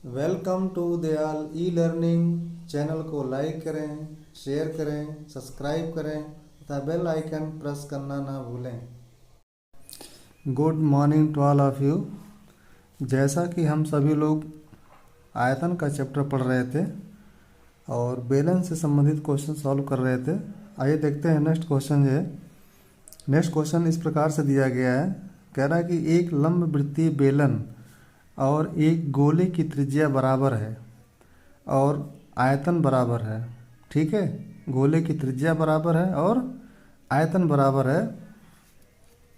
Welcome to Dayal e learning. Channel को like करें, share करें, सब्सक्राइब करें तथा बेल आइकन प्रेस करना ना भूलें। Good morning to all of you. जैसा कि हम सभी लोग आयतन का चैप्टर पढ़ रहे थे और बेलन से संबंधित क्वेश्चन सॉल्व कर रहे थे, आइए देखते हैं नेक्स्ट क्वेश्चन जो है। नेक्स्ट क्वेश्चन इस प्रकार से दिया गया है। कह रहा है कि एक लंबवृत्तीय बेलन और एक गोले की त्रिज्या बराबर है और आयतन बराबर है। ठीक है, गोले की त्रिज्या बराबर है और आयतन बराबर है,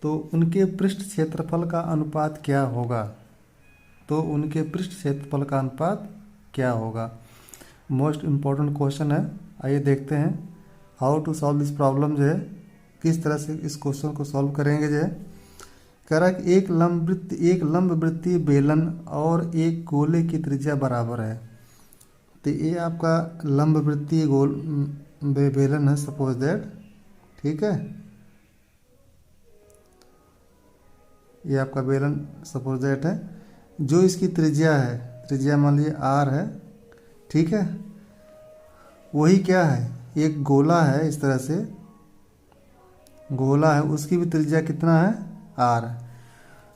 तो उनके पृष्ठ क्षेत्रफल का अनुपात क्या होगा? तो उनके पृष्ठ क्षेत्रफल का अनुपात क्या होगा? मोस्ट इम्पोर्टेंट क्वेश्चन है। आइए देखते हैं how to solve this problem. जो है किस तरह से इस क्वेश्चन को सॉल्व करेंगे। जो है कह रहा है कि एक लंबवृत्तीय बेलन और एक गोले की त्रिज्या बराबर है। तो ये आपका लंबवृत्तीय गोल बेलन है, सपोज दैट। ठीक है, ये आपका बेलन सपोज दैट है। जो इसकी त्रिज्या है, त्रिज्या मान लीजिए आर है। ठीक है, वही क्या है, एक गोला है, इस तरह से गोला है, उसकी भी त्रिज्या कितना है, आर।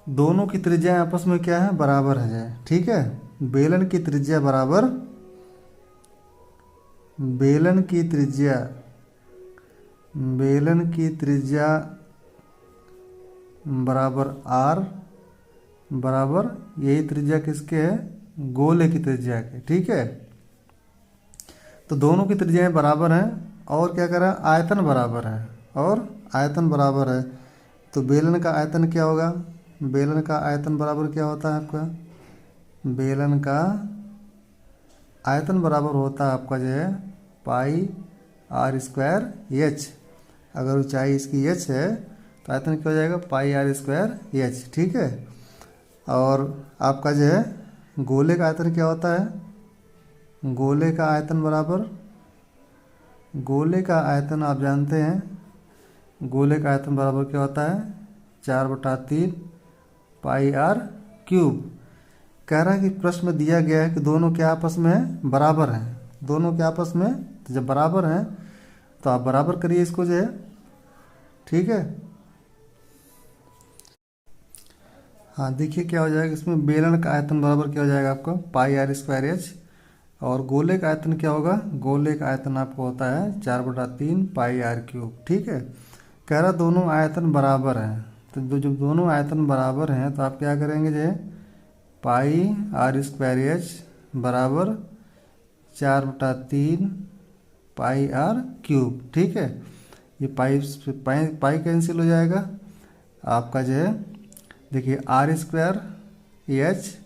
दोनों की त्रिज्या आपस में क्या है, बराबर है। ठीक है, बेलन की त्रिज्या बराबर, बेलन की त्रिज्या बराबर आर बराबर यही त्रिज्या किसके है, गोले की त्रिज्या के। ठीक है, तो दोनों की त्रिज्याएं बराबर हैं और क्या कह रहा है, आयतन बराबर है और आयतन बराबर है। तो बेलन का आयतन क्या होगा? बेलन का आयतन बराबर क्या होता है आपका? बेलन का आयतन बराबर होता है आपका जो है पाई आर स्क्वायर एच। अगर ऊंचाई इसकी एच है तो आयतन क्या हो जाएगा, पाई आर स्क्वायर एच। ठीक है, और आपका जो है गोले का आयतन क्या होता है? गोले का आयतन बराबर, गोले का आयतन आप जानते हैं, गोले का आयतन बराबर क्या होता है, 4/3 पाई आर क्यूब। कह रहा है कि प्रश्न में दिया गया है कि दोनों के आपस में बराबर हैं, दोनों के आपस में, तो जब बराबर हैं तो आप बराबर करिए इसको जो है। ठीक है, हाँ देखिए क्या हो जाएगा इसमें, बेलन का आयतन बराबर क्या हो जाएगा आपका, पाई आर स्क्वायर एच, और गोले का आयतन क्या होगा, गोले का आयतन आपको होता है 4/3 पाई आर क्यूब। ठीक है, कह रहा दोनों आयतन बराबर हैं, तो जब दोनों आयतन बराबर हैं तो आप क्या करेंगे, जो पाई आर स्क्वायर एच बराबर 4/3 पाई आर क्यूब। ठीक है, ये पाई पाई पाई कैंसिल हो जाएगा आपका जो है। देखिए आर स्क्वायर एच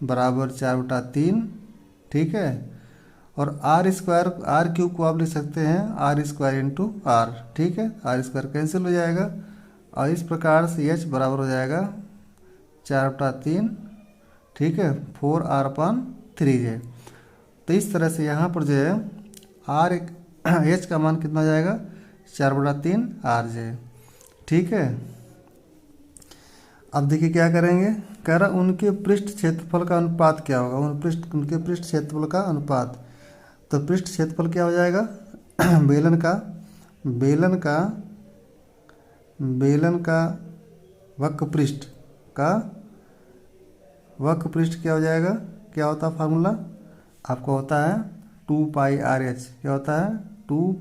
बराबर 4/3। ठीक है, और आर स्क्वायर आर क्यूब को आप लिख सकते हैं आर स्क्वायर इंटू आर। ठीक है, आर स्क्वायर कैंसिल हो जाएगा और इस प्रकार से एच बराबर हो जाएगा 4/3। ठीक है, 4r/3 है। तो इस तरह से यहाँ पर जो है आर एच का मान कितना हो जाएगा, 4/3 आर जे। ठीक है, अब देखिए क्या करेंगे, कह रहा उनके पृष्ठ क्षेत्रफल का अनुपात क्या होगा, उनके पृष्ठ क्षेत्रफल का अनुपात। तो पृष्ठ क्षेत्रफल क्या हो जाएगा बेलन का वक्र पृष्ठ क्या हो जाएगा, क्या होता है फार्मूला आपको, होता है 2 पाई आर एच। क्या होता है, 2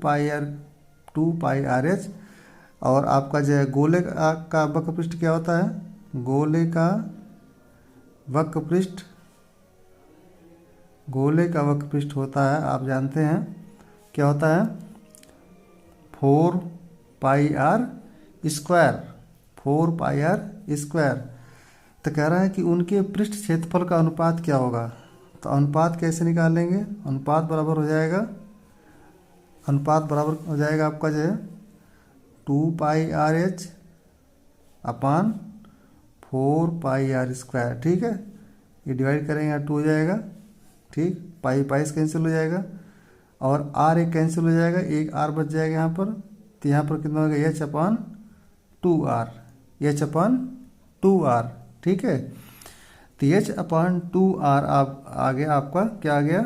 पाई आर एच। और आपका जो है गोले का वक्र पृष्ठ क्या होता है, गोले का वक्र पृष्ठ होता है, आप जानते हैं क्या होता है, 4 pi R square, 4 pi R square. तो कह रहा है कि उनके पृष्ठ क्षेत्रफल का अनुपात क्या होगा। तो अनुपात कैसे निकालेंगे, अनुपात बराबर हो जाएगा आपका जो है 2 pi R H upon 4 pi R square. ठीक है, ये डिवाइड करेंगे 2 हो जाएगा। ठीक, पाई पाई से कैंसिल हो जाएगा और आर एक कैंसिल हो जाएगा, एक आर बच जाएगा यहाँ पर। तो यहाँ पर कितना होगा, एच/2r। ठीक है, तो H/2R आप आ गया, आपका क्या आ गया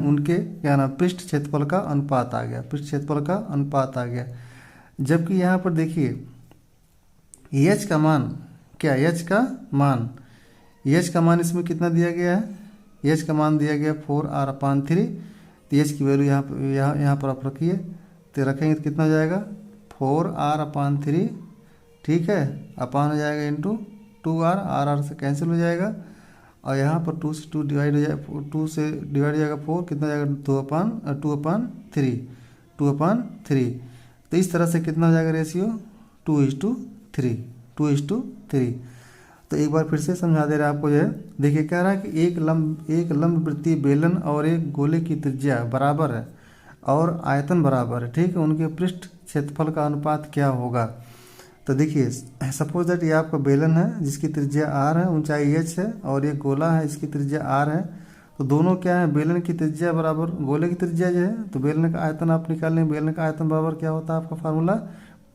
उनके क्या नाम पृष्ठ क्षेत्रफल का अनुपात आ गया, पृष्ठ क्षेत्रफल का अनुपात आ गया। जबकि यहाँ पर देखिए H का मान, क्या H का मान, H का मान इसमें कितना दिया गया है, H का मान दिया गया 4R/3। तो H की वैल्यू यहाँ पर आप रखिए, तो रखेंगे तो कितना हो जाएगा 4R/3, ठीक है, अपान हो जाएगा इंटू 2R, R से कैंसिल हो जाएगा, और यहाँ पर 2 से 2 डिवाइड हो जाएगा, 2 से डिवाइड हो जाएगा 4, कितना हो जाएगा 2/3। तो इस तरह से कितना हो जाएगा रेशियो 2:3, 2:3। तो एक बार फिर से समझा दे रहा है आपको जो है, देखिए कह रहा है कि एक लंब वृत्तीय बेलन और एक गोले की त्रिज्या बराबर है और आयतन बराबर है, ठीक है, उनके पृष्ठ क्षेत्रफल का अनुपात क्या होगा। तो देखिए सपोज दैट ये आपका बेलन है जिसकी त्रिज्या r है, ऊंचाई h है, और ये गोला है इसकी त्रिज्या r है। तो दोनों क्या है, बेलन की त्रिज्या बराबर गोले की त्रिज्या जो है, तो बेलन का आयतन आप निकाल लें, बेलन का आयतन बराबर क्या होता है आपका फार्मूला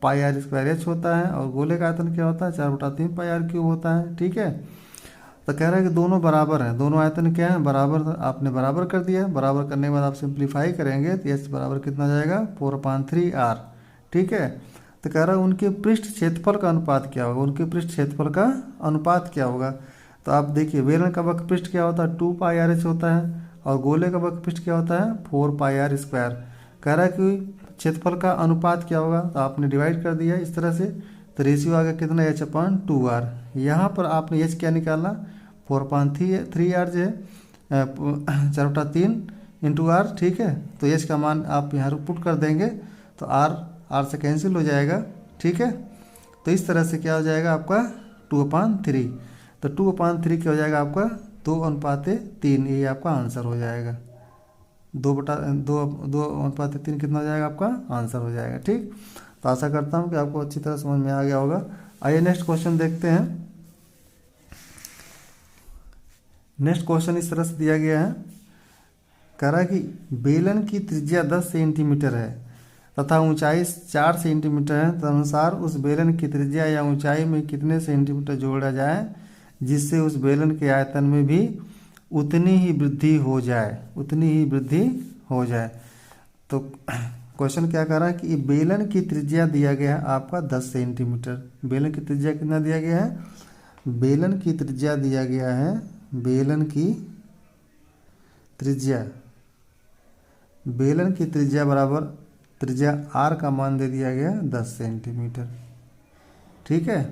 πr² होता है, और गोले का आयतन क्या होता है 4/3 πr³ होता है, ठीक है। तो कह रहा है कि दोनों बराबर हैं, दोनों आयतन क्या है बराबर, आपने बराबर कर दिया, बराबर करने के बाद आप सिंप्लीफाई करेंगे तो h बराबर कितना जाएगा 4/3r, ठीक है। तो कह रहा है उनके पृष्ठ क्षेत्रफल का अनुपात क्या होगा, उनके पृष्ठ क्षेत्रफल का अनुपात क्या होगा। तो आप देखिए बेलन का वक्र पृष्ठ क्या होता है 2πrh होता है, और गोले का वक्र पृष्ठ क्या होता है 4πr²। कह रहा है कि क्षेत्रफल का अनुपात क्या होगा, तो आपने डिवाइड कर दिया इस तरह से, तो रेशियो आ गया कितना H/2R। यहाँ पर आपने H क्या निकालना 4/3R जो है 4/3 इंटू R, ठीक है। तो H का मान आप यहाँ पुट कर देंगे तो R से कैंसिल हो जाएगा, ठीक है। तो इस तरह से क्या हो जाएगा आपका 2/3, तो 2/3 क्या हो जाएगा आपका 2:3, ये आपका आंसर हो जाएगा, 2:3 कितना हो जाएगा आपका आंसर हो जाएगा, ठीक। तो आशा करता हूँ कि आपको अच्छी तरह समझ में आ गया होगा। आइए नेक्स्ट क्वेश्चन देखते हैं। नेक्स्ट क्वेश्चन इस तरह से दिया गया है, कह रहा है कि बेलन की त्रिज्या 10 सेंटीमीटर है तथा ऊंचाई 4 सेंटीमीटर है, तदनुसार उस बेलन की त्रिज्या या ऊंचाई में कितने सेंटीमीटर जोड़ा जाए जिससे उस बेलन के आयतन में भी उतनी ही वृद्धि हो जाए, उतनी ही वृद्धि हो जाए। तो क्वेश्चन क्या कर रहा है कि बेलन की त्रिज्या दिया गया है आपका 10 सेंटीमीटर, बेलन की त्रिज्या कितना दिया गया है, बेलन की त्रिज्या दिया गया है, बेलन की त्रिज्या बराबर त्रिज्या r का मान दे दिया गया 10 सेंटीमीटर, ठीक है।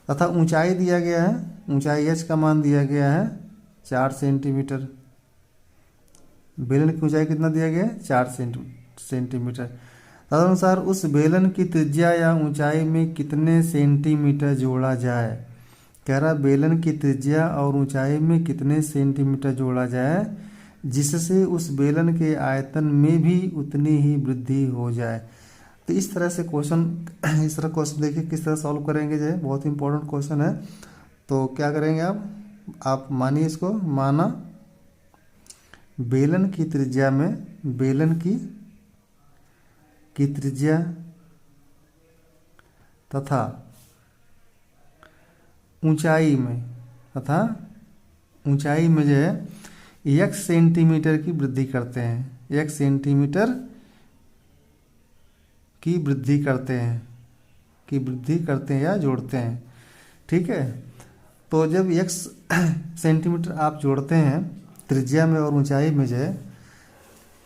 तथा ऊंचाई दिया गया है, ऊंचाई h का मान दिया गया है 4 सेंटीमीटर, बेलन की ऊंचाई कितना दिया गया है 4 सेंटीमीटर। तदनुसार उस बेलन की त्रिज्या या ऊंचाई में कितने सेंटीमीटर जोड़ा जाए। कह रहा बेलन की त्रिज्या और ऊंचाई में कितने सेंटीमीटर जोड़ा जाए जिससे उस बेलन के आयतन में भी उतनी ही वृद्धि हो जाए। तो इस तरह से क्वेश्चन, इस तरह क्वेश्चन देखिए किस तरह सॉल्व करेंगे, जो है बहुत इंपॉर्टेंट क्वेश्चन है। तो क्या करेंगे आप मानिए इसको, माना बेलन की त्रिज्या में, बेलन की त्रिज्या तथा ऊंचाई में जो है 1 सेंटीमीटर की वृद्धि करते हैं, 1 सेंटीमीटर की वृद्धि करते हैं या जोड़ते हैं, ठीक है। तो जब 1 सेंटीमीटर आप जोड़ते हैं त्रिज्या में और ऊंचाई में जो है,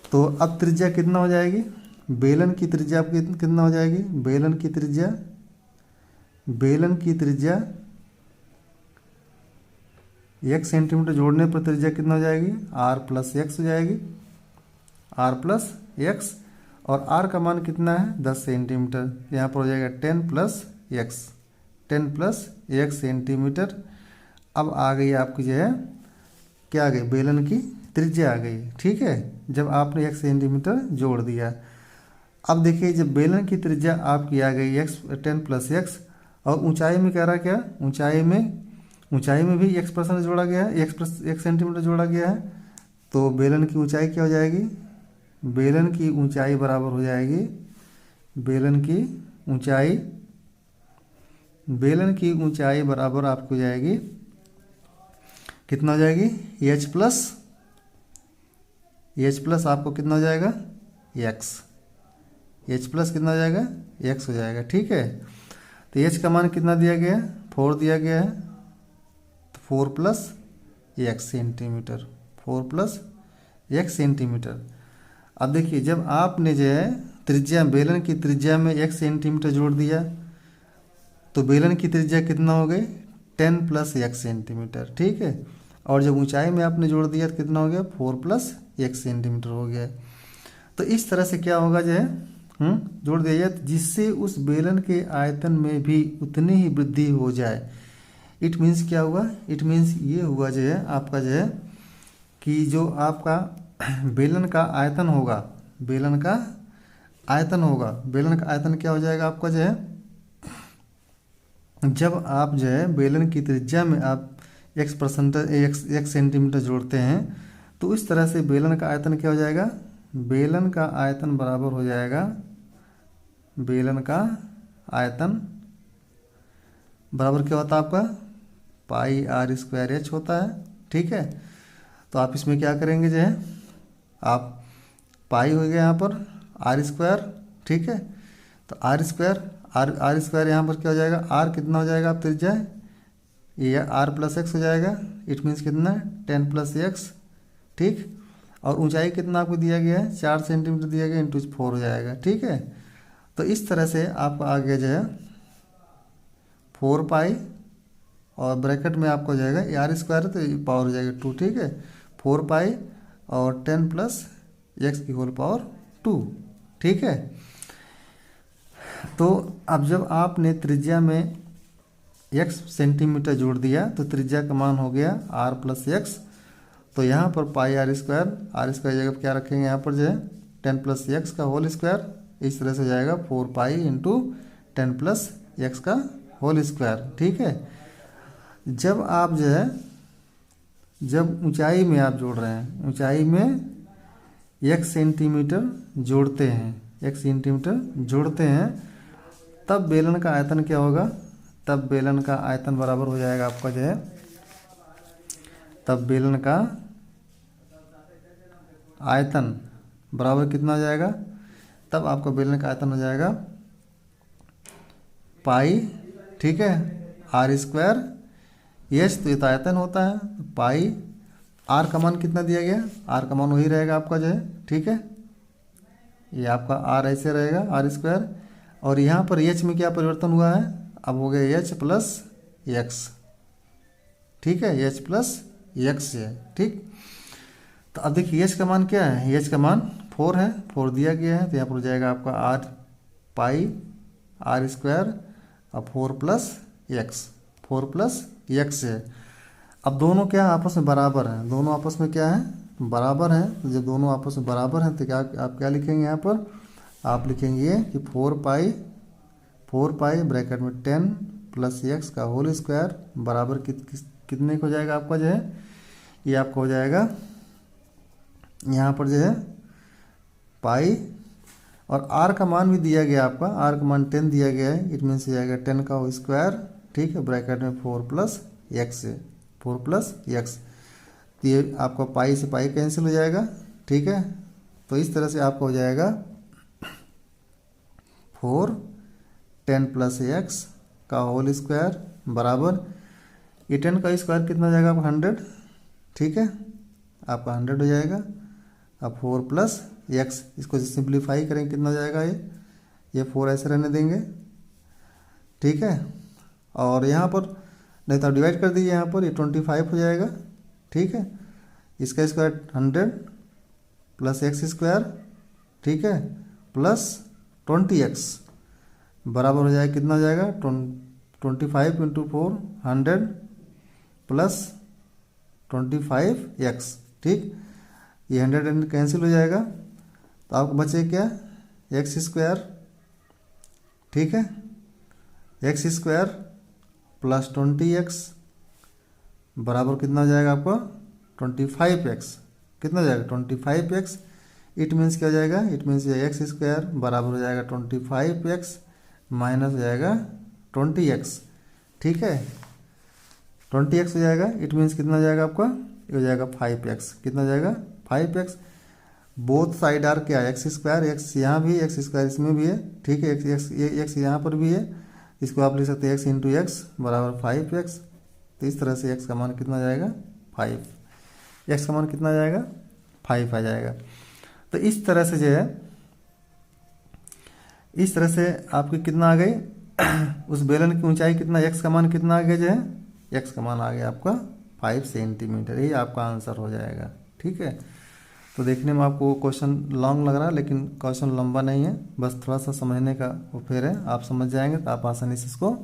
तो अब त्रिज्या कितना हो जाएगी, बेलन की त्रिज्या कितना हो जाएगी, बेलन की त्रिज्या 1 सेंटीमीटर जोड़ने पर त्रिज्या कितना हो जाएगी r+x हो जाएगी, r+x, और r का मान कितना है 10 सेंटीमीटर, यहाँ पर हो जाएगा 10+x सेंटीमीटर। अब आ गई आपकी जो है क्या आ गई, बेलन की त्रिज्या आ गई, ठीक है, जब आपने 1 सेंटीमीटर जोड़ दिया। अब देखिए जब बेलन की त्रिज्या आपकी आ गई 10+x, और ऊंचाई में कह रहा क्या, ऊंचाई में भी 1% जोड़ा गया है, 1 सेंटीमीटर जोड़ा गया है। तो बेलन की ऊंचाई क्या हो जाएगी, बेलन की ऊंचाई बराबर हो जाएगी, बेलन की ऊंचाई बराबर आपको हो जाएगी कितना हो जाएगी, एच प्लस आपको कितना हो जाएगा, एक्स, एच प्लस कितना हो जाएगा, एक्स हो जाएगा। ठीक है, तो एच का मान कितना दिया गया है, 4 दिया गया है, तो 4 plus x centimetre, 4 plus x centimetre. अब देखिए जब आपने जो है त्रिज्या, बेलन की त्रिज्या में एक्स सेंटीमीटर जोड़ दिया तो बेलन की त्रिज्या कितना हो गई, 10 प्लस एक्स सेंटीमीटर। ठीक है, और जब ऊंचाई में आपने जोड़ दिया तो कितना हो गया, 4 प्लस एक्स सेंटीमीटर हो गया। तो इस तरह से क्या होगा जो है जोड़ दिया जाए जिससे उस बेलन के आयतन में भी उतनी ही वृद्धि हो जाए। इट मीन्स क्या हुआ, इट मीन्स ये हुआ जो है आपका जो है कि जो आपका बेलन का आयतन होगा, बेलन का आयतन होगा, बेलन का आयतन क्या हो जाएगा आपका जो है, जब आप जो है बेलन की त्रिज्या में आप एक्स सेंटीमीटर जोड़ते हैं तो इस तरह से बेलन का आयतन क्या हो जाएगा, बेलन का आयतन बराबर हो जाएगा, बेलन का आयतन बराबर क्या होता है आपका, पाई आर स्क्वायर एच होता है। ठीक है, तो आप इसमें क्या करेंगे जो है, आप पाई हो गया यहाँ पर आर स्क्वायर। ठीक है, तो आर स्क्वायर यहाँ पर क्या हो जाएगा, आर कितना हो जाएगा आप त्रिज्या, ये आर प्लस एक्स हो जाएगा। इट मीन्स कितना, 10 प्लस एक्स। ठीक, और ऊंचाई कितना आपको दिया गया है, 4 सेंटीमीटर दिया गया, इंटू 4 हो जाएगा। ठीक है, तो इस तरह से आपका आगे जो है 4 पाई और ब्रैकेट में आपको हो जाएगा, आर स्क्वायर तो पावर हो जाएगा 2। ठीक है, 4 पाई और 10 प्लस एक्स की होल पावर 2। ठीक है, तो अब जब आपने त्रिज्या में एक्स सेंटीमीटर जोड़ दिया तो त्रिज्या का मान हो गया आर प्लस एक्स। तो यहाँ पर पाई आर स्क्वायर जगह पर क्या रखेंगे, यहाँ पर जो है 10 प्लस एक्स का होल स्क्वायर, इस तरह से हो जाएगा 4 पाई इंटू 10 प्लस एक्स का होल स्क्वायर। ठीक है, जब आप जो है जब ऊंचाई में आप जोड़ रहे हैं, ऊंचाई में एक्स सेंटीमीटर जोड़ते हैं, एक्स सेंटीमीटर जोड़ते हैं, तब बेलन का आयतन क्या होगा, तब बेलन का आयतन बराबर हो जाएगा आपका जो है, तब बेलन का आयतन बराबर कितना हो जाएगा, तब आपका बेलन का आयतन हो जाएगा पाई। ठीक है, आर स्क्वायर एच तो ये तो आयतन होता है, पाई आर का मान कितना दिया गया, आर का मान वही रहेगा आपका जो है। ठीक है, ये आपका आर ऐसे रहेगा आर स्क्वायर, और यहाँ पर एच में क्या परिवर्तन हुआ है, अब हो गया एच प्लस एक्स। ठीक है, एच प्लस एक्स है। ठीक, तो अब देखिए एच का मान क्या है, एच का मान 4 है, 4 दिया गया है, तो यहाँ पर हो जाएगा आपका आर पाई आर स्क्वायर और 4 प्लस एक्स, 4 प्लस एक्स है। अब दोनों क्या आपस में बराबर हैं, दोनों आपस में क्या है, बराबर हैं। तो जब दोनों आपस में बराबर हैं तो क्या आप क्या लिखेंगे, यहाँ पर आप लिखेंगे कि 4 पाई ब्रैकेट में 10 प्लस एक्स का होल स्क्वायर बराबर कितने को जाएगा आपका जो है, ये आपका हो जाएगा यहाँ पर जो है पाई, और आर का मान भी दिया गया आपका, आर का मान 10 दिया गया है, इट मीन्स हो जाएगा 10 का होल स्क्वायर। ठीक है, ब्रैकेट में 4 प्लस एक्स है, 4 प्लस एक्स, तो ये आपका पाई से पाई कैंसिल हो जाएगा। ठीक है, तो इस तरह से आपका हो जाएगा 4 10 प्लस एक्स का होल स्क्वायर बराबर, ये 10 का स्क्वायर कितना हो जाएगा आपका 100। ठीक है, आपका 100 हो जाएगा। अब 4 प्लस एक्स, इसको सिंप्लीफाई करेंगे कितना हो जाएगा, ये 4 ऐसे रहने देंगे। ठीक है, और यहाँ पर नहीं तो आप डिवाइड कर दीजिए, यहाँ पर ये 25 हो जाएगा। ठीक है, इसका स्क्वायर 100 प्लस एक्स स्क्वायर। ठीक है, प्लस 20x बराबर हो जाएगा कितना हो जाएगा, 25 इंटू 4 100 प्लस 25x। ठीक, ये 100 कैंसिल हो जाएगा, तो आपको बचे क्या, एक्स स्क्वायर। ठीक है, एक्स स्क्वायर प्लस 20x बराबर कितना हो जाएगा आपको 25x। कितना हो जाएगा 25x। इट मीन्स क्या हो जाएगा, इट मीन्स एक्स स्क्वायर बराबर हो जाएगा 25x माइनस हो जाएगा 20x। ठीक है, 20x हो जाएगा। इट मीन्स कितना हो जाएगा आपका, ये हो जाएगा 5x। कितना हो जाएगा 5x। बोथ साइड आर क्या है, एक्स स्क्वायर, एक्स यहाँ भी एक्स स्क्वायर इसमें भी है, ठीक है, एक्स यहाँ पर भी है, इसको आप लिख सकते हैं एक्स इंटू एक्स बराबर 5x। तो इस तरह से एक्स का मान कितना आ जाएगा 5, एक्स का मान कितना आ जाएगा 5 आ जाएगा। तो इस तरह से जो है, इस तरह से आपकी कितना आ गई उस बेलन की ऊंचाई कितना, एक्स का मान कितना आ गया जो है, एक्स का मान आ गया आपका 5 सेंटीमीटर। यही आपका आंसर हो जाएगा, ठीक है। तो देखने में आपको क्वेश्चन लॉन्ग लग रहा है, लेकिन क्वेश्चन लंबा नहीं है, बस थोड़ा सा समझने का वो फेर है। आप समझ जाएंगे तो आप आसानी से इसको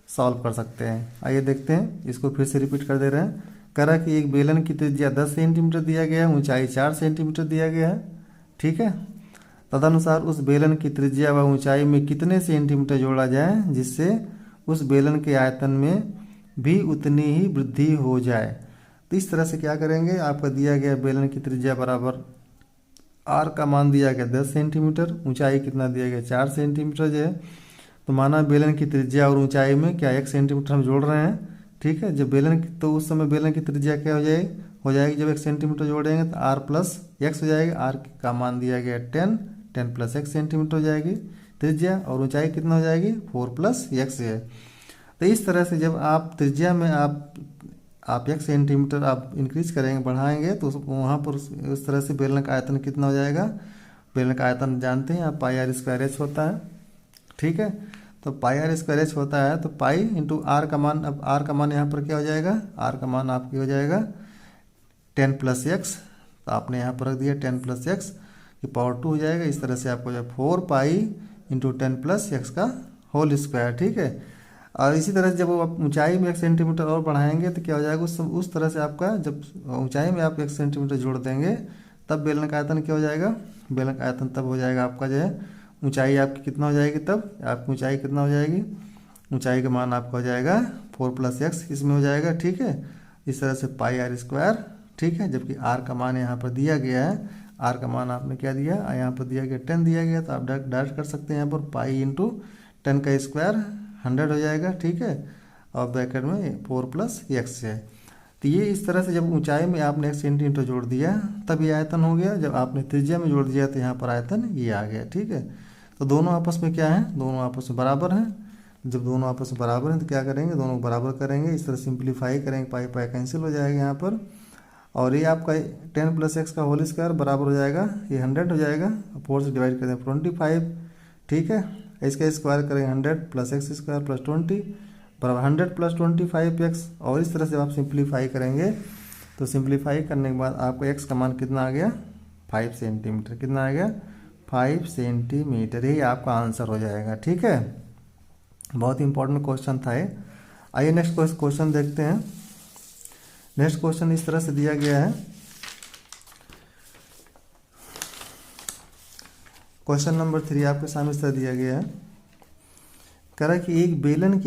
सॉल्व कर सकते हैं। आइए देखते हैं, इसको फिर से रिपीट कर दे रहे हैं। कह रहा है कि एक बेलन की त्रिज्या 10 सेंटीमीटर दिया गया है, ऊंचाई 4 सेंटीमीटर दिया गया है, ठीक है। तदनुसार उस बेलन की त्रिज्या व ऊंचाई में कितने सेंटीमीटर जोड़ा जाए जिससे उस बेलन के आयतन में भी उतनी ही वृद्धि हो जाए। तो इस तरह से क्या करेंगे, आपका दिया गया बेलन की त्रिज्या बराबर आर का मान दिया गया 10 सेंटीमीटर, ऊंचाई कितना दिया गया 4 सेंटीमीटर जो है। तो माना बेलन की त्रिज्या और ऊंचाई में क्या 1 सेंटीमीटर हम जोड़ रहे हैं, ठीक है। जब बेलन की, तो उस समय बेलन की त्रिज्या क्या हो जाएगी जब 1 सेंटीमीटर जोड़ेंगे तो आर प्लस एक्स हो जाएगा। आर का मान दिया गया 10 प्लस एक्स सेंटीमीटर हो जाएगी त्रिज्या, और ऊंचाई कितना हो जाएगी 4 प्लस एक्स है। तो इस तरह से जब आप त्रिज्या में आप 1 सेंटीमीटर आप इंक्रीज करेंगे, बढ़ाएंगे, तो वहाँ पर उस तरह से बेलन का आयतन कितना हो जाएगा। बेलन का आयतन जानते हैं आप, पाई आर स्क्वायर एच होता है, ठीक है। तो पाई आर स्क्वायर एच होता है, तो पाई इंटू आर का मान, अब आर का मान यहाँ पर क्या हो जाएगा, आर का मान आपकी हो जाएगा 10 प्लस एक्स। तो आपने यहाँ पर रख दिया 10 प्लस एक्स की पावर 2 हो जाएगा। इस तरह से आपको जो 4 पाई इंटू 10 प्लस एक्स का होल स्क्वायर, ठीक है। और इसी तरह से जब आप ऊंचाई में 1 सेंटीमीटर और बढ़ाएंगे तो क्या हो जाएगा, उस तरह से आपका जब ऊंचाई में आप 1 सेंटीमीटर जोड़ देंगे तब बेलन का आयतन क्या हो जाएगा, बेलन का आयतन तब हो जाएगा आपका जो है, ऊंचाई आपकी कितना हो जाएगी, तब आपकी ऊंचाई कितना हो जाएगी, ऊंचाई का मान आपका हो जाएगा 4 प्लस एक्स इसमें हो जाएगा, ठीक है। इस तरह से पाई आर स्क्वायर, ठीक है। जबकि आर का मान यहाँ पर दिया गया है, आर का मान आपने क्या दिया, यहाँ पर दिया गया 10 दिया गया, तो आप डायरेक्ट कर सकते हैं यहाँ पर पाई इंटू 10 का स्क्वायर 100 हो जाएगा, ठीक है। और ब्रैकेट में 4 प्लस एक्स है। तो ये इस तरह से जब ऊंचाई में आपने 1 सेंटीमीटर जोड़ दिया तब ये आयतन हो गया, जब आपने त्रिज्या में जोड़ दिया तो यहाँ पर आयतन ये आ गया, ठीक है। तो दोनों आपस में क्या है, दोनों आपस में बराबर हैं। जब दोनों आपस में बराबर हैं तो क्या करेंगे, दोनों बराबर करेंगे, इस तरह सिंप्लीफाई करेंगे, पाई पाई कैंसिल हो जाएगा यहाँ पर। और ये आपका 10 प्लस एक्स का होल स्क्वायर बराबर हो जाएगा, ये 100 हो जाएगा, 4 से डिवाइड कर दें 25, ठीक है। इसका स्क्वायर करेंगे 100 प्लस एक्स स्क्वायर प्लस 20 बराबर 100 प्लस 25 एक्स। और इस तरह से आप सिंप्लीफाई करेंगे तो सिंप्लीफाई करने के बाद आपको एक्स का मान कितना आ गया 5 सेंटीमीटर, कितना आ गया 5 सेंटीमीटर। यही आपका आंसर हो जाएगा, ठीक है। बहुत इंपॉर्टेंट क्वेश्चन था ये। आइए नेक्स्ट क्वेश्चन देखते हैं। नेक्स्ट क्वेश्चन इस तरह से दिया गया है। क्वेश्चन नंबर 3 आपके सामने इस तरह दिया गया है। कह रहा है कि एक बेलन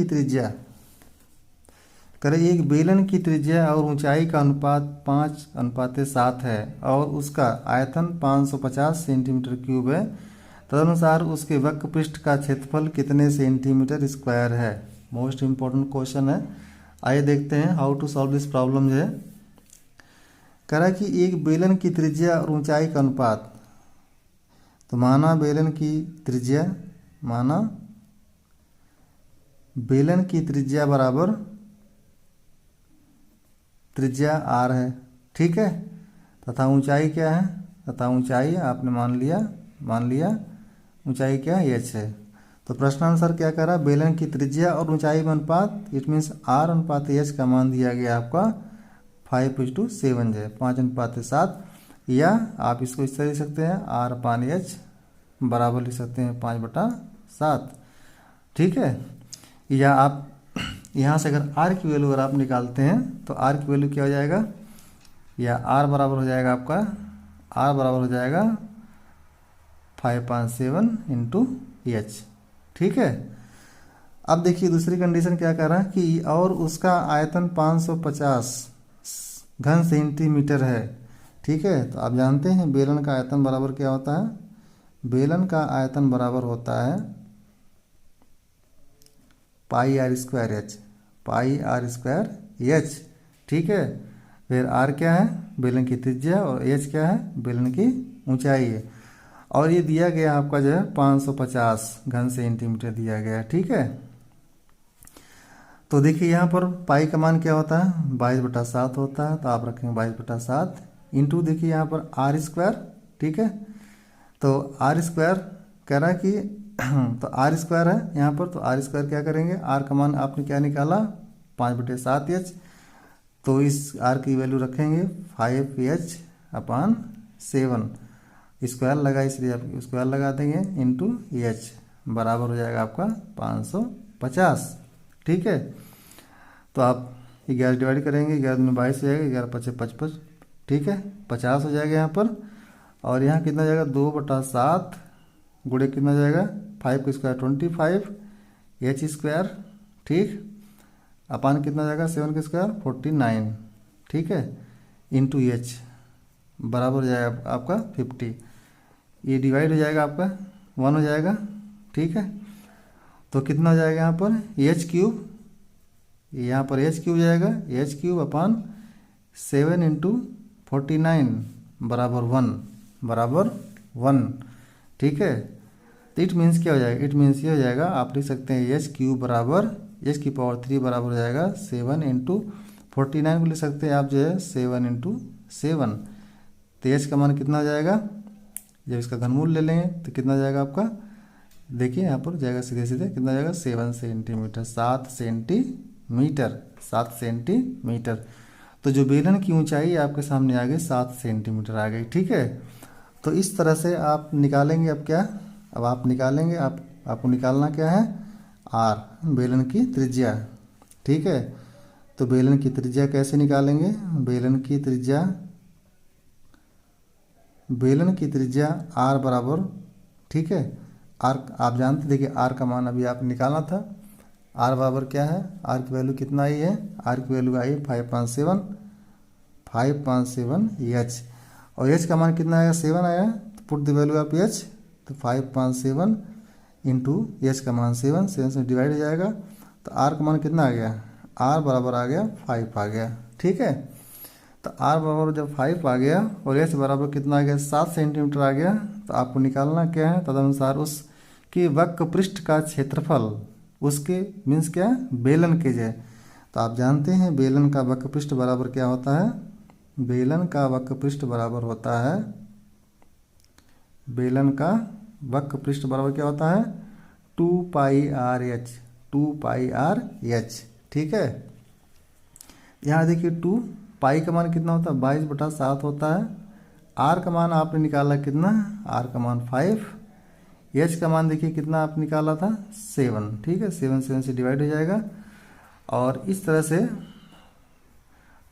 की त्रिज्या और ऊंचाई का अनुपात 5:7 है और उसका आयतन 550 सेंटीमीटर क्यूब है। तदनुसार उसके वक्र पृष्ठ का क्षेत्रफल कितने सेंटीमीटर स्क्वायर है। मोस्ट इंपॉर्टेंट क्वेश्चन है। आइए देखते हैं how to solve this problem जो है। कह रहा है कि एक बेलन की त्रिज्या और ऊंचाई का अनुपात, तो माना बेलन की त्रिज्या बराबर त्रिज्या आर है, ठीक है, तथा ऊंचाई क्या है, तथा ऊंचाई आपने मान लिया ऊंचाई क्या है एच है। तो प्रश्नानुसार क्या कह रहा है, बेलन की त्रिज्या और ऊंचाई में अनुपात, इट मीन्स आर अनुपात एच का मान दिया गया आपका 5:7 है, 5:7, या आप इसको इस तरह लिख सकते हैं आर अपान एच बराबर लिख सकते हैं 5/7, ठीक है। या आप यहाँ से अगर आर की वैल्यू अगर आप निकालते हैं तो आर की वैल्यू क्या हो जाएगा, या आर बराबर हो जाएगा आपका, आर बराबर हो जाएगा 5/7 इंटू एच, ठीक है। अब देखिए दूसरी कंडीशन क्या कह रहा है कि और उसका आयतन 550 घन सेंटीमीटर है, ठीक है। तो आप जानते हैं बेलन का आयतन बराबर क्या होता है, बेलन का आयतन बराबर होता है पाई आर स्क्वायर एच एच, ठीक है। फिर आर क्या है, बेलन की त्रिज्या, और एच क्या है, बेलन की ऊंचाई है। और ये दिया गया आपका जो है 550 घन सेंटीमीटर दिया गया है, ठीक है। तो देखिए यहाँ पर पाई का मान क्या होता है, 22/7 होता है, तो आप रखेंगे 22/7 इंटू, देखिए यहाँ पर आर स्क्वायर, ठीक है। तो आर स्क्वायर कह रहा है कि तो आर स्क्वायर है यहाँ पर, तो आर स्क्वायर क्या करेंगे, आर का मान आपने क्या निकाला 5/7h, तो इस आर की वैल्यू रखेंगे 5h/7, स्क्वायर लगा इसलिए आप स्क्वायर लगा देंगे इंटू एच, बराबर हो जाएगा आपका 550, ठीक है। तो आप 11 डिवाइड करेंगे, 11 में 22 हो जाएगा, 11×5 = 55, ठीक है, 50 हो जाएगा यहाँ पर। और यहाँ कितना जाएगा 2/7 गुणे कितना जाएगा 5 का स्क्वायर 25 एच स्क्वायर, ठीक, अपान कितना जाएगा 7 का स्क्वायर 49, ठीक है, इंटू एच, बराबर हो जाएगा आपका 50। ये डिवाइड हो जाएगा आपका 1 हो जाएगा, ठीक है। तो कितना हो जाएगा यहाँ पर h3, यहाँ पर h3 जाएगा, h3/7 इंटू 49 बराबर 1, ठीक है। तो इट मीन्स क्या हो जाएगा, इट मीन्स ये हो जाएगा, आप लिख सकते हैं h3 बराबर h³ बराबर हो जाएगा 7 इंटू 49 को लिख सकते हैं आप जो है 7 इंटू 7। तो h का मान कितना हो जाएगा, जब इसका घनमूल ले लेंगे तो कितना जाएगा आपका, देखिए यहाँ पर जाएगा सीधे सीधे कितना जाएगा 7 सेंटीमीटर, 7 सेंटीमीटर। तो जो बेलन की ऊंचाई आपके सामने आ गई 7 सेंटीमीटर आ गई, ठीक है। तो इस तरह से आप निकालेंगे, अब क्या, अब आप निकालेंगे, आपको निकालना क्या है, आर, बेलन की त्रिज्या, ठीक है। तो बेलन की त्रिज्या कैसे निकालेंगे, बेलन की त्रिज्या आर बराबर, ठीक है, आर आप जानते, देखिए आर का मान अभी आप निकालना था, आर बराबर क्या है, आर की वैल्यू कितना आई है, आर की वैल्यू आई है 557 एच, और एच का मान कितना आएगा 7 आया, तो put the value of H, तो 557 इंटू एच का मान 7 से डिवाइड हो जाएगा, तो आर का मान कितना आ गया, आर बराबर आ गया 5 आ गया, ठीक है। तो आर बराबर जब 5 आ गया और एच बराबर कितना आ गया 7 सेंटीमीटर आ गया, तो आपको निकालना क्या है, तदनुसार उसके वक्र पृष्ठ का क्षेत्रफल, उसके मीन्स क्या है, बेलन के जो, तो आप जानते हैं बेलन का वक्र पृष्ठ बराबर क्या होता है, बेलन का वक्र पृष्ठ बराबर होता है, बेलन का वक्र पृष्ठ बराबर क्या होता है 2πRh, 2πRh, ठीक है। यहाँ देखिए 2 पाई का मान कितना होता है 22/7 होता है, आर का मान आपने निकाला कितना, आर का मान 5, एच का मान देखिए कितना आप निकाला था 7, ठीक है, 7 से डिवाइड हो जाएगा, और इस तरह से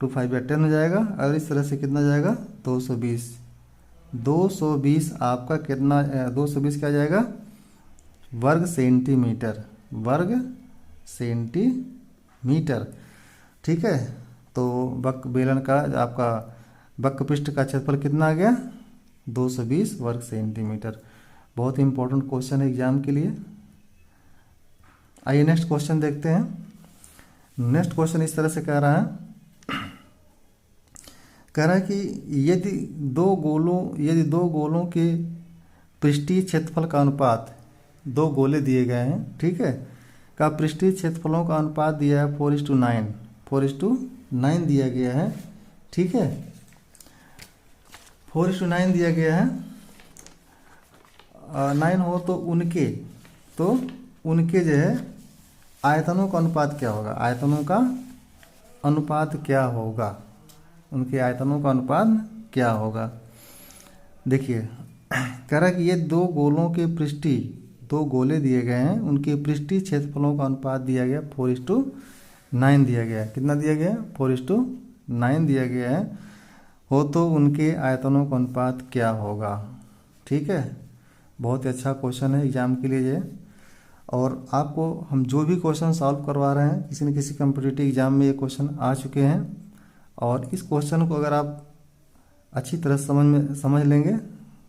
2 5 या 10 हो जाएगा, और इस तरह से कितना जाएगा 220 आपका कितना, 220 क्या जाएगा वर्ग सेंटीमीटर, ठीक है। तो वक्र बेलन का आपका वक्र पृष्ठ का क्षेत्रफल कितना आ गया 220 वर्ग सेंटीमीटर। बहुत ही इंपॉर्टेंट क्वेश्चन है एग्जाम के लिए। आइए नेक्स्ट क्वेश्चन देखते हैं। नेक्स्ट क्वेश्चन इस तरह से कह रहा है कि यदि दो गोलों के पृष्ठीय क्षेत्रफल का अनुपात, दो गोले दिए गए हैं, ठीक है, का पृष्ठीय क्षेत्रफलों का अनुपात दिया है 4:9, 4:9 दिया गया है, ठीक है, 4:9 दिया गया है। 9 हो तो उनके जो है आयतनों का अनुपात क्या होगा, आयतनों का अनुपात क्या होगा, उनके आयतनों का अनुपात क्या होगा। देखिए कह रहा है कि ये दो गोले दिए गए हैं, उनके पृष्ठीय क्षेत्रफलों का अनुपात दिया गया 4:9 दिया गया है। कितना दिया गया 4:9 दिया गया है, हो तो उनके आयतनों का अनुपात क्या होगा, ठीक है। बहुत ही अच्छा क्वेश्चन है एग्जाम के लिए ये, और आपको हम जो भी क्वेश्चन सॉल्व करवा रहे हैं किसी न किसी कम्पिटिटिव एग्जाम में ये क्वेश्चन आ चुके हैं, और इस क्वेश्चन को अगर आप अच्छी तरह समझ लेंगे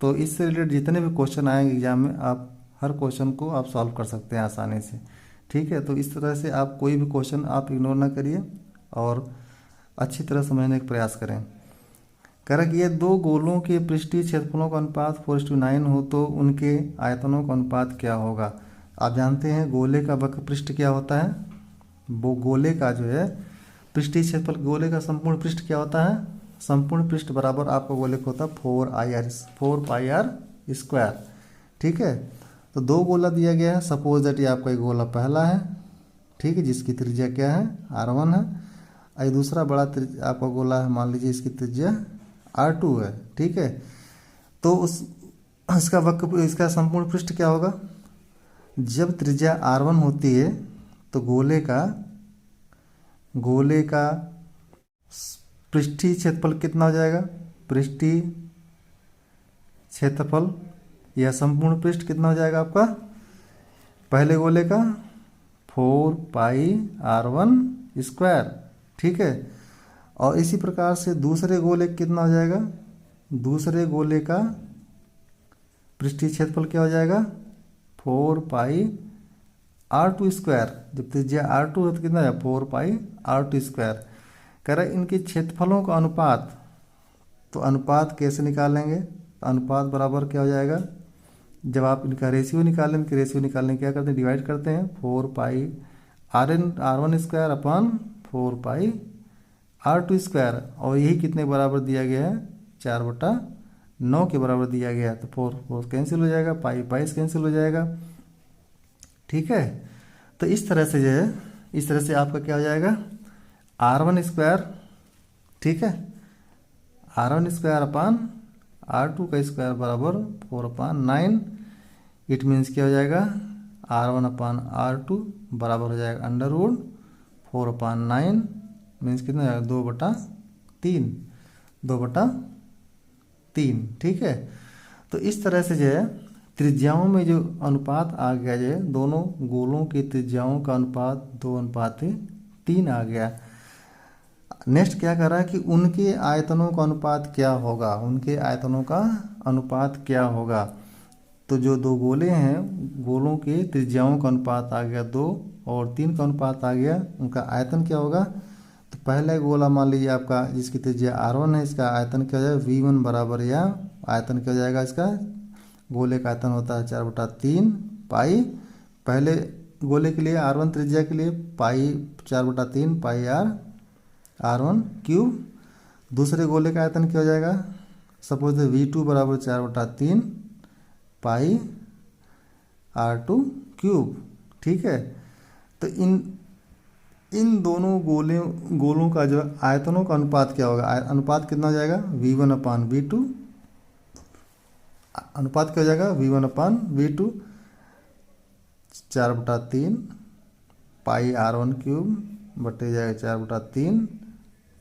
तो इससे रिलेटेड जितने भी क्वेश्चन आएंगे एग्जाम में, आप हर क्वेश्चन को आप सॉल्व कर सकते हैं आसानी से, ठीक है। तो इस तरह से आप कोई भी क्वेश्चन आप इग्नोर ना करिए, और अच्छी तरह समझने का प्रयास करें। कह रहा कि ये दो गोलों के पृष्ठीय क्षेत्रफलों का अनुपात 4:9 हो तो उनके आयतनों का अनुपात क्या होगा। आप जानते हैं गोले का वक्र पृष्ठ क्या होता है, वो गोले का जो है पृष्ठीय क्षेत्रफल, गोले का संपूर्ण पृष्ठ क्या होता है, संपूर्ण पृष्ठ बराबर आपका गोले का होता है 4πr²। ठीक है, तो दो गोला दिया गया है। सपोज दैट ये आपका एक गोला पहला है, ठीक है, जिसकी त्रिज्या क्या है r1 है। और दूसरा बड़ा आपका गोला है, मान लीजिए इसकी त्रिज्या r2 है। ठीक है, तो इसका वक्र, इसका संपूर्ण पृष्ठ क्या होगा, जब त्रिज्या r1 होती है तो गोले का पृष्ठीय क्षेत्रफल कितना हो जाएगा, पृष्ठीय क्षेत्रफल या संपूर्ण पृष्ठ कितना हो जाएगा आपका, पहले गोले का 4πr²। ठीक है, और इसी प्रकार से दूसरे गोले कितना हो जाएगा, दूसरे गोले का पृष्ठीय क्षेत्रफल क्या हो जाएगा 4πr²। जब त्रिज्या r2 है तो कितना है 4πr²। कह रहा है इनके क्षेत्रफलों का अनुपात, तो अनुपात कैसे निकालेंगे, तो अनुपात बराबर क्या हो जाएगा, जब आप इनका रेशियो निकालें, तो रेशियो निकालने क्या करते हैं, डिवाइड करते हैं 4πr1² और यही कितने बराबर दिया गया है 4/9 के बराबर दिया गया है। तो 4 कैंसिल हो जाएगा, पाई कैंसिल हो जाएगा। ठीक है, तो इस तरह से जो है, इस तरह से आपका क्या हो जाएगा r1²। ठीक है, r1²/r2² बराबर 4/9। इट मीन्स क्या हो जाएगा r1/r2 बराबर हो जाएगा √4/9 मीन्स कितना हो जाएगा 2/3। ठीक है, तो इस तरह से जो है त्रिज्याओं में जो अनुपात आ गया, जो है दोनों गोलों की त्रिज्याओं का अनुपात 2:3 आ गया। नेक्स्ट क्या कर रहा है कि उनके आयतनों का अनुपात क्या होगा, उनके आयतनों का अनुपात क्या होगा। तो जो दो गोले हैं, गोलों के त्रिज्याओं का अनुपात आ गया 2 और 3 का अनुपात आ गया, उनका आयतन क्या होगा। तो पहला गोला मान लीजिए आपका जिसकी त्रिज्या r1 है, इसका आयतन क्या हो जाएगा v1 बराबर, या आयतन क्या हो जाएगा इसका, गोले का आयतन होता है 4/3 पाई, पहले गोले के लिए r1 त्रिज्या के लिए पाई 4/3 पाई r1³। दूसरे गोले का आयतन क्या हो जाएगा, सपोज v2 बराबर 4/3 पाई r2³। ठीक है, तो इन दोनों गोलों का जो आयतनों का अनुपात क्या होगा, अनुपात कितना हो जाएगा v1/v2, अनुपात क्या हो जाएगा v1/v2 4/3 पाई r1³ बटे जाएगा 4/3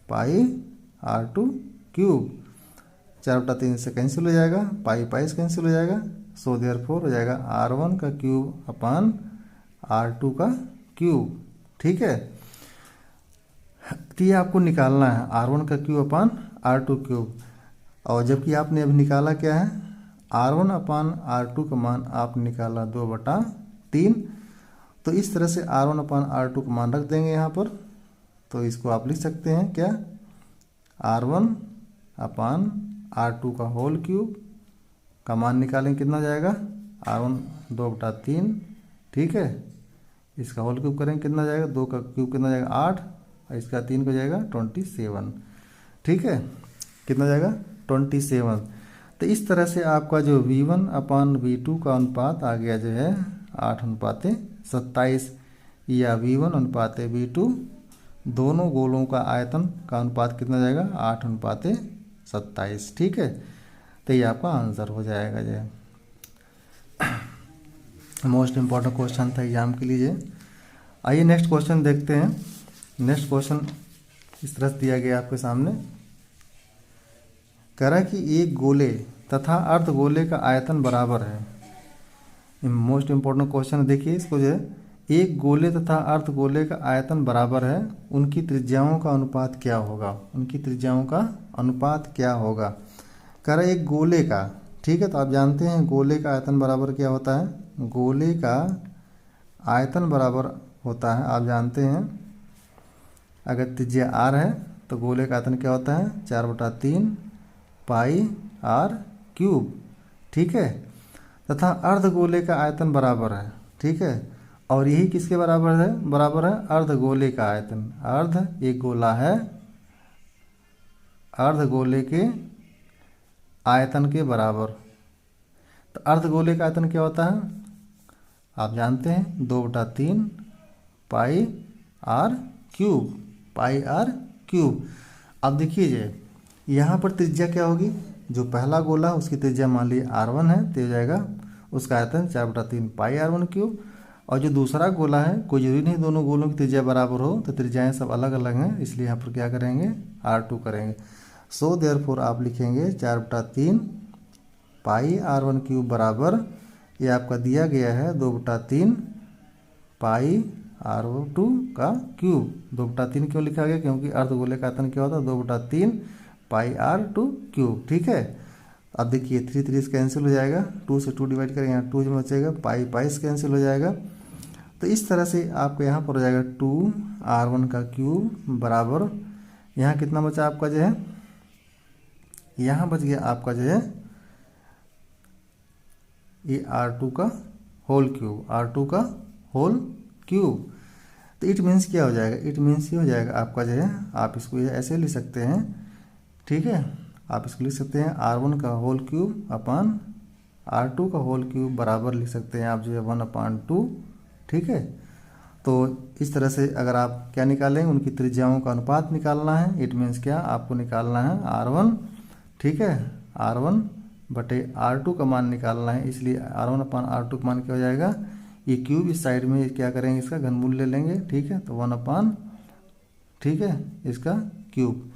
पाई r2³। 4/3 से कैंसिल हो जाएगा, पाई से कैंसिल हो जाएगा, सो देयरफॉर हो जाएगा r1/r2³। ठीक है, तो ये आपको निकालना है r1/r2³। और जबकि आपने अभी निकाला क्या है, r1/r2 का मान आपने निकाला 2/3। तो इस तरह से r1/r2 का मान रख देंगे यहाँ पर। तो इसको आप लिख सकते हैं क्या, r1/r2 का होल क्यूब का मान निकालेंगे, कितना जाएगा r1 2/3। ठीक है, इसका होल क्यूब करेंगे कितना जाएगा, 2 का क्यूब कितना जाएगा 8 और इसका 3 का जाएगा 27। ठीक है, कितना जाएगा 27। तो इस तरह से आपका जो v1/v2 का अनुपात आ गया जो है 8:27 या v1/v2 दोनों गोलों का आयतन का अनुपात कितना जाएगा 8:27। ठीक है, तो ये आपका आंसर हो जाएगा। जो मोस्ट इम्पॉर्टेंट क्वेश्चन था एग्जाम के लिए। आइए नेक्स्ट क्वेश्चन देखते हैं। नेक्स्ट क्वेश्चन इस तरह से दिया गया आपके सामने। कह रहा है कि एक गोले तथा अर्धगोले का आयतन बराबर है। मोस्ट इम्पोर्टेंट क्वेश्चन देखिए इसको, जो है एक गोले तथा अर्धगोले का आयतन बराबर है, उनकी त्रिज्याओं का अनुपात क्या होगा, उनकी त्रिज्याओं का अनुपात क्या होगा। कह रहा है एक गोले का, ठीक है, तो आप जानते हैं गोले का आयतन बराबर क्या होता है, गोले का आयतन बराबर होता है, आप जानते हैं अगर त्रिज्या r है तो गोले का आयतन क्या होता है 4/3 पाई r क्यूब, ठीक है। तथा अर्धगोले का आयतन बराबर है, ठीक है। और यही किसके बराबर है, अर्धगोले का आयतन। अर्ध एक गोला है, अर्धगोले के आयतन के बराबर। तो अर्धगोले का आयतन क्या होता है, आप जानते हैं 2/3 पाई r क्यूब, पाई r क्यूब। अब देखिए यहाँ पर त्रिज्या क्या होगी, जो पहला गोला है उसकी त्रिज्या मान लीजिए r1 है, तो हो जाएगा उसका आयतन 4/3 पाई r1 क्यूब। और जो दूसरा गोला है, कोई जरूरी नहीं दोनों गोलों की त्रिज्या बराबर हो, तो त्रिज्याएं सब अलग अलग हैं, इसलिए यहाँ पर क्या करेंगे r2 करेंगे। सो देयरफॉर आप लिखेंगे 4/3 पाई r1 क्यूब बराबर, ये आपका दिया गया है 2/3 पाई r2 का क्यूब। 2/3 क्यों लिखा गया, क्योंकि अर्धगोले का आयतन क्या होता है 2/3 पाई r2 क्यूब, ठीक है। अब देखिए 3 3 कैंसिल हो जाएगा, 2 से 2 डिवाइड करेंगे, यहाँ 2 जो बचेगा, पाई पाई से कैंसिल हो जाएगा। तो इस तरह से आपको यहाँ पर हो जाएगा 2r1 का क्यूब बराबर, यहाँ कितना बचा आपका जो है, यहाँ बच गया आपका जो है ये r2 का होल क्यूब, r2 का होल क्यूब। तो इट मीन्स क्या हो जाएगा, इट मीन्स ये हो जाएगा आपका जो है, आप इसको ऐसे लिख सकते हैं, ठीक है। आप इसको लिख सकते हैं r1 का होल क्यूब अपान r2 का होल क्यूब बराबर लिख सकते हैं आप जो है 1/2, ठीक है। तो इस तरह से अगर आप क्या निकालेंगे, उनकी त्रिज्याओं का अनुपात निकालना है। इट मीन्स क्या, आपको निकालना है r1, ठीक है, r1 बटे r2 का मान निकालना है। इसलिए r1/r2 का मान क्या हो जाएगा, ये क्यूब इस साइड में क्या करेंगे, इसका घनमूल ले लेंगे, ठीक है। तो 1/, ठीक है, इसका क्यूब।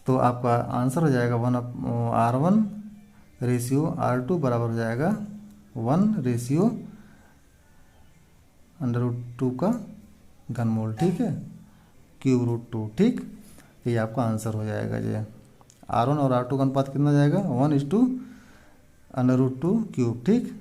तो आपका आंसर हो जाएगा r1 रेशियो r2 बराबर हो जाएगा 1 रेशियो √2 का घनमूल, ठीक है, क्यूब √2, ठीक। ये आपका आंसर हो जाएगा जी। r1 और r2 का अनुपात कितना जाएगा 1:√2 क्यूब, ठीक।